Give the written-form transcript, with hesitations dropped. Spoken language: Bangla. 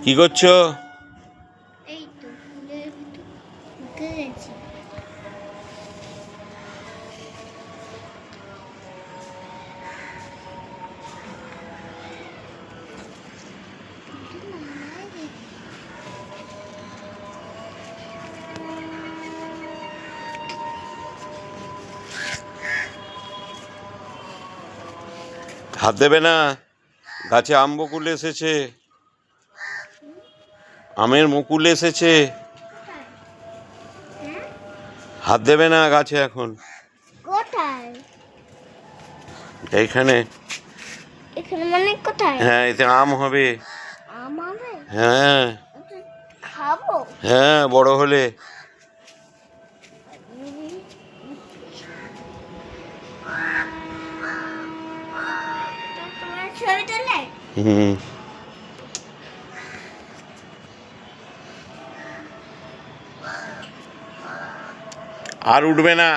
কি করছো? এই তো ফুলের ভিতর ঢুকে গেছি। হাত দেবে না, গাছে আম বকুল এসেছে, আমের মুকুল এসেছে। হ্যাঁ? হাত দেবে না গাছে এখন। কোথায়? এইখানে। এখানে মানে কোথায়? হ্যাঁ, এতে আম হবে। আম হবে? হ্যাঁ খাবো? হ্যাঁ, বড় হলে। তোমার ছবি তোলে? হুম। আর উঠবে না।